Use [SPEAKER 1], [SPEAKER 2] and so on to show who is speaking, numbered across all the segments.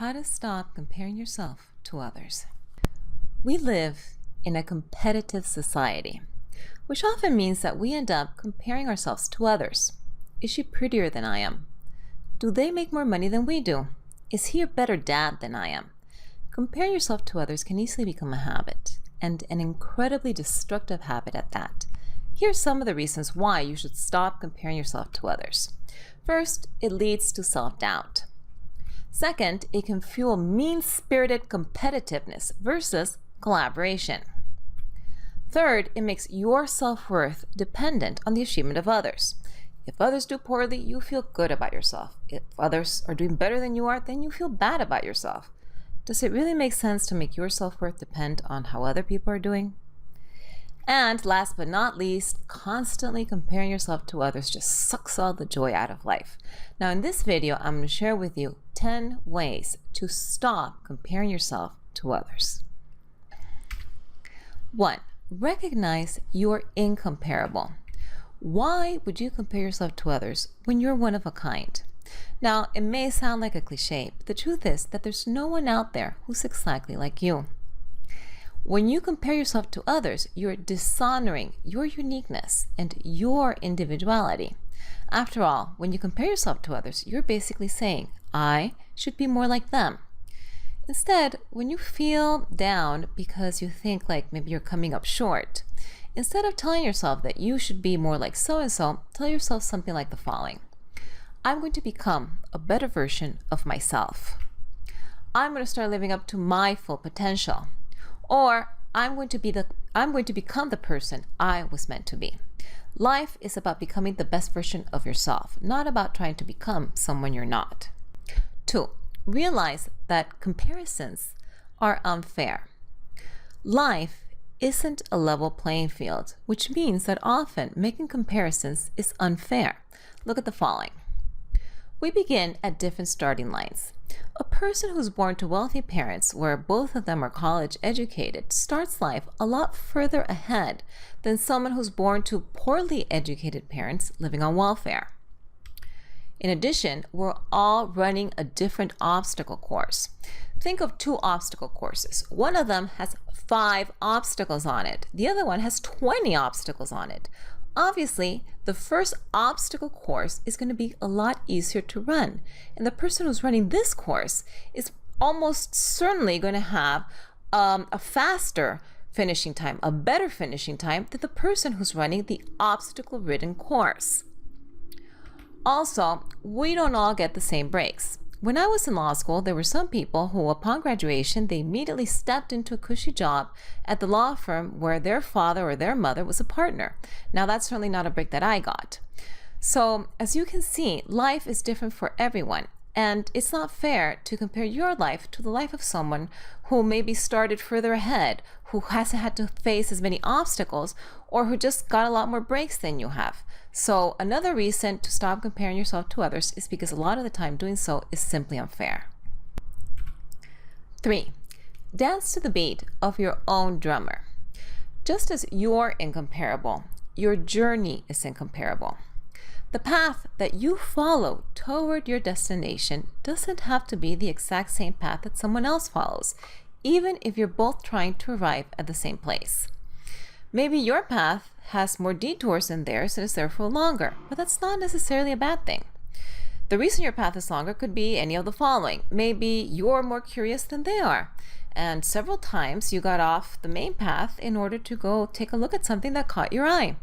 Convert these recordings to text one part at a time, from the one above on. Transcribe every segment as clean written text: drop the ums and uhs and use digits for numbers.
[SPEAKER 1] how to stop comparing yourself to others. We live in a competitive society, which often means that we end up comparing ourselves to others. Is she prettier than I am? Do they make more money than we do? Is he a better dad than I am? Comparing yourself to others can easily become a habit, and an incredibly destructive habit at that. Here are some of the reasons why you should stop comparing yourself to others. First, it leads to self-doubt. Second, it can fuel mean-spirited competitiveness versus collaboration. Third, it makes your self-worth dependent on the achievement of others. If others do poorly, you feel good about yourself. If others are doing better than you are, then you feel bad about yourself. Does it really make sense to make your self-worth depend on how other people are doing? And last but not least, constantly comparing yourself to others just sucks all the joy out of life. Now in this video, I'm going to share with you 10 ways to stop comparing yourself to others. 1. Recognize you're incomparable. Why would you compare yourself to others when you're one of a kind? Now, it may sound like a cliche, but the truth is that there's no one out there who's exactly like you. When you compare yourself to others, you're dishonoring your uniqueness and your individuality. After all, when you compare yourself to others, you're basically saying, I should be more like them. Instead, when you feel down because you think like maybe you're coming up short, instead of telling yourself that you should be more like so-and-so, tell yourself something like the following. I'm going to become a better version of myself. I'm going to start living up to my full potential. Or I'm going to become the person I was meant to be. Life is about becoming the best version of yourself, not about trying to become someone you're not. 2. Realize that comparisons are unfair. Life isn't a level playing field, which means that often making comparisons is unfair. Look at the following. We begin at different starting lines. A person who's born to wealthy parents where both of them are college educated starts life a lot further ahead than someone who's born to poorly educated parents living on welfare. In addition, we're all running a different obstacle course. Think of two obstacle courses. One of them has 5 obstacles on it. The other one has 20 obstacles on it. Obviously, the first obstacle course is going to be a lot easier to run. And the person who's running this course is almost certainly going to have a faster finishing time, a better finishing time than the person who's running the obstacle-ridden course. Also, we don't all get the same breaks. When I was in law school, there were some people who, upon graduation, they immediately stepped into a cushy job at the law firm where their father or their mother was a partner. Now, that's certainly not a break that I got. So, as you can see, life is different for everyone. And it's not fair to compare your life to the life of someone who maybe started further ahead, who hasn't had to face as many obstacles, or who just got a lot more breaks than you have. So another reason to stop comparing yourself to others is because a lot of the time doing so is simply unfair. 3. Dance to the beat of your own drummer. Just as you're incomparable, your journey is incomparable. The path that you follow toward your destination doesn't have to be the exact same path that someone else follows, even if you're both trying to arrive at the same place. Maybe your path has more detours than theirs and is therefore longer, but that's not necessarily a bad thing. The reason your path is longer could be any of the following. Maybe you're more curious than they are, and several times you got off the main path in order to go take a look at something that caught your eye.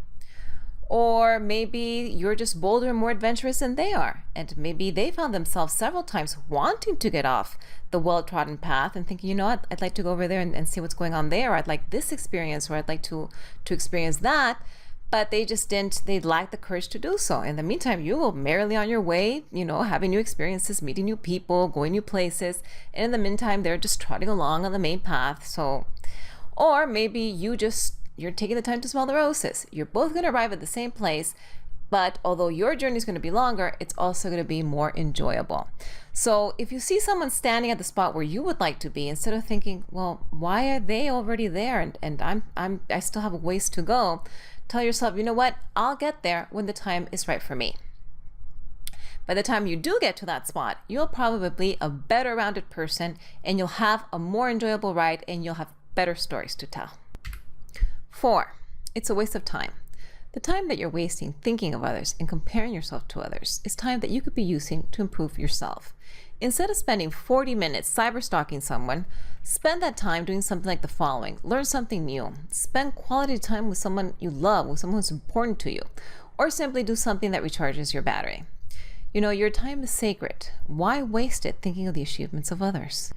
[SPEAKER 1] Or maybe you're just bolder and more adventurous than they are. And maybe they found themselves several times wanting to get off the well-trodden path and thinking, you know what, I'd like to go over there and see what's going on there. Or I'd like this experience, or I'd like to experience that. But they just didn't, they lacked the courage to do so. In the meantime, you will merrily on your way, having new experiences, meeting new people, going new places. And in the meantime, they're just trotting along on the main path. So, or maybe you're taking the time to smell the roses. You're both going to arrive at the same place, but although your journey is going to be longer, it's also going to be more enjoyable. So if you see someone standing at the spot where you would like to be, instead of thinking, well, why are they already there and I still have a ways to go, tell yourself, you know what, I'll get there when the time is right for me. By the time you do get to that spot, you'll probably be a better rounded person and you'll have a more enjoyable ride and you'll have better stories to tell. 4, it's a waste of time. The time that you're wasting thinking of others and comparing yourself to others is time that you could be using to improve yourself. Instead of spending 40 minutes cyberstalking someone, spend that time doing something like the following. Learn something new. Spend quality time with someone you love, with someone who's important to you, or simply do something that recharges your battery. You know, your time is sacred. Why waste it thinking of the achievements of others?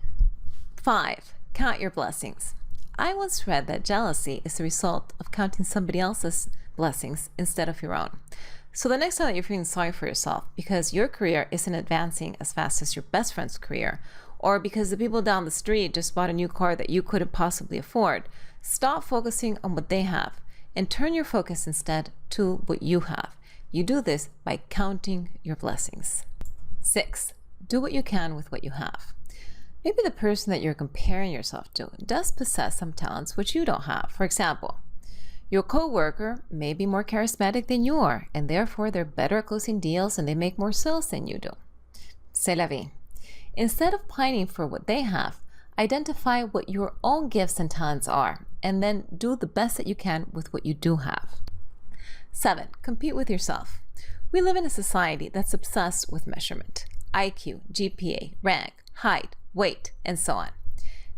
[SPEAKER 1] 5, count your blessings. I once read that jealousy is the result of counting somebody else's blessings instead of your own. So the next time that you're feeling sorry for yourself because your career isn't advancing as fast as your best friend's career, or because the people down the street just bought a new car that you couldn't possibly afford, stop focusing on what they have and turn your focus instead to what you have. You do this by counting your blessings. 6, do what you can with what you have. Maybe the person that you're comparing yourself to does possess some talents which you don't have. For example, your coworker may be more charismatic than you are, and therefore they're better at closing deals and they make more sales than you do. C'est la vie. Instead of pining for what they have, identify what your own gifts and talents are, and then do the best that you can with what you do have. 7, compete with yourself. We live in a society that's obsessed with measurement. IQ, GPA, rank, height, weight, and so on.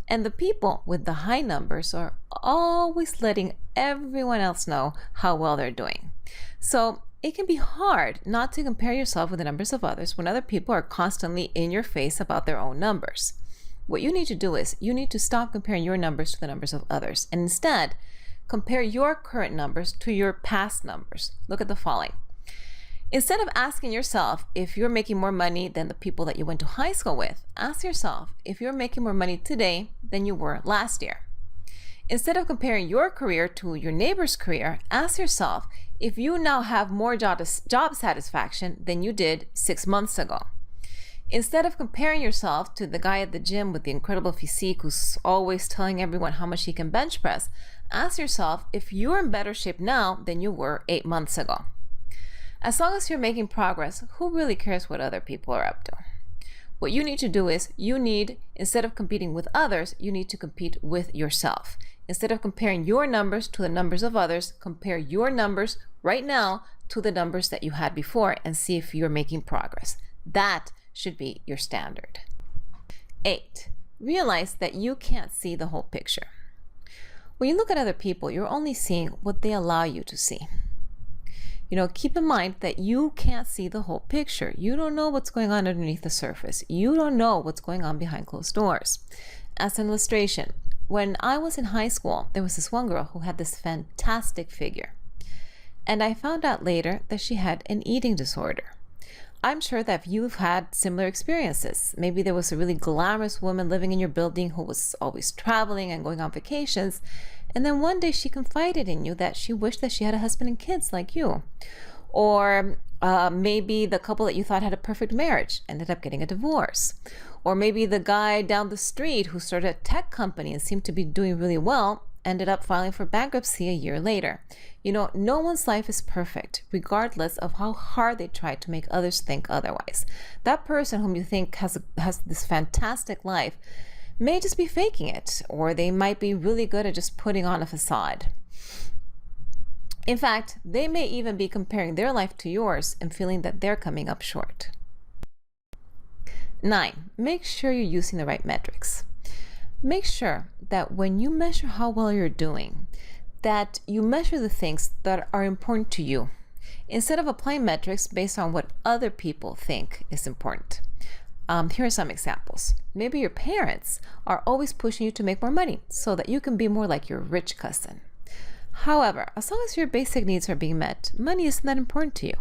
[SPEAKER 1] And the people with the high numbers are always letting everyone else know how well they're doing. So it can be hard not to compare yourself with the numbers of others when other people are constantly in your face about their own numbers. What you need to do is you need to stop comparing your numbers to the numbers of others and instead compare your current numbers to your past numbers. Look at the following. Instead of asking yourself if you're making more money than the people that you went to high school with, ask yourself if you're making more money today than you were last year. Instead of comparing your career to your neighbor's career, ask yourself if you now have more job satisfaction than you did 6 months ago. Instead of comparing yourself to the guy at the gym with the incredible physique who's always telling everyone how much he can bench press, ask yourself if you're in better shape now than you were 8 months ago. As long as you're making progress, who really cares what other people are up to? What you need to do is instead of competing with others, you need to compete with yourself. Instead of comparing your numbers to the numbers of others, compare your numbers right now to the numbers that you had before and see if you're making progress. That should be your standard. 8, realize that you can't see the whole picture. When you look at other people, you're only seeing what they allow you to see. You know, keep in mind that you can't see the whole picture. You don't know what's going on underneath the surface. You don't know what's going on behind closed doors. As an illustration, when I was in high school, there was this one girl who had this fantastic figure. And I found out later that she had an eating disorder. I'm sure that you've had similar experiences. Maybe there was a really glamorous woman living in your building who was always traveling and going on vacations. And then one day she confided in you that she wished that she had a husband and kids like you. Or maybe the couple that you thought had a perfect marriage ended up getting a divorce. Or maybe the guy down the street who started a tech company and seemed to be doing really well ended up filing for bankruptcy a year later. You know, no one's life is perfect, regardless of how hard they try to make others think otherwise. That person whom you think has this fantastic life may just be faking it, or they might be really good at just putting on a facade. In fact, they may even be comparing their life to yours and feeling that they're coming up short. 9, make sure you're using the right metrics. Make sure that when you measure how well you're doing, that you measure the things that are important to you, instead of applying metrics based on what other people think is important. Here are some examples. Maybe your parents are always pushing you to make more money so that you can be more like your rich cousin. However, as long as your basic needs are being met, money isn't that important to you.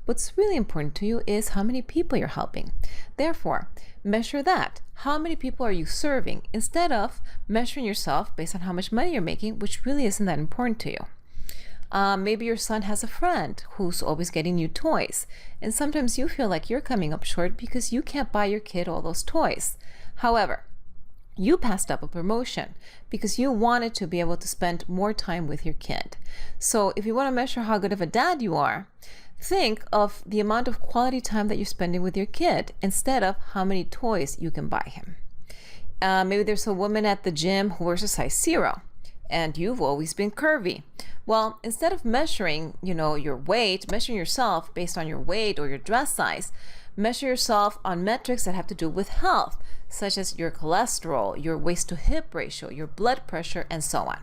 [SPEAKER 1] What's really important to you is how many people you're helping. Therefore, measure that. How many people are you serving instead of measuring yourself based on how much money you're making, which really isn't that important to you. Maybe your son has a friend who's always getting new toys, and sometimes you feel like you're coming up short because you can't buy your kid all those toys. However, you passed up a promotion because you wanted to be able to spend more time with your kid. So if you want to measure how good of a dad you are, Think of the amount of quality time that you're spending with your kid instead of how many toys you can buy him. Maybe there's a woman at the gym who wears a size 0 and you've always been curvy. Well, instead of measuring, your weight, measuring yourself based on your weight or your dress size, measure yourself on metrics that have to do with health, such as your cholesterol, your waist to hip ratio, your blood pressure, and so on.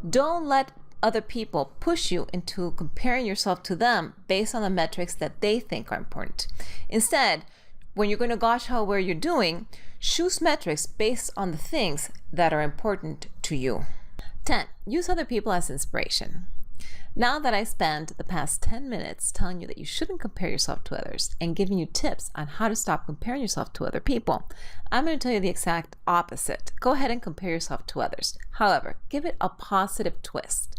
[SPEAKER 1] Don't let other people push you into comparing yourself to them based on the metrics that they think are important. Instead, when you're going to gauge how well you're doing, choose metrics based on the things that are important to you. 10. Use other people as inspiration. Now that I spent the past 10 minutes telling you that you shouldn't compare yourself to others and giving you tips on how to stop comparing yourself to other people, I'm going to tell you the exact opposite. Go ahead and compare yourself to others. However, give it a positive twist.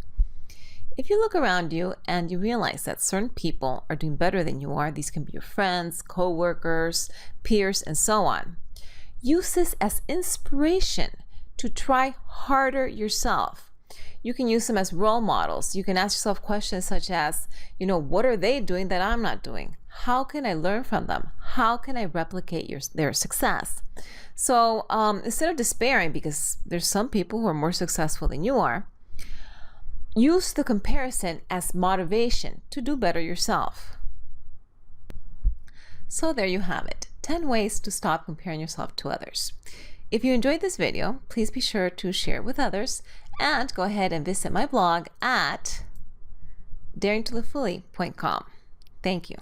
[SPEAKER 1] If you look around you and you realize that certain people are doing better than you are, these can be your friends, co-workers, peers, and so on. Use this as inspiration to try harder yourself. You can use them as role models. You can ask yourself questions such as, what are they doing that I'm not doing? How can I learn from them? How can I replicate their success? So instead of despairing because there's some people who are more successful than you are, use the comparison as motivation to do better yourself. So there you have it, 10 ways to stop comparing yourself to others. If you enjoyed this video, please be sure to share it with others and go ahead and visit my blog at daringtolivefully.com. Thank you.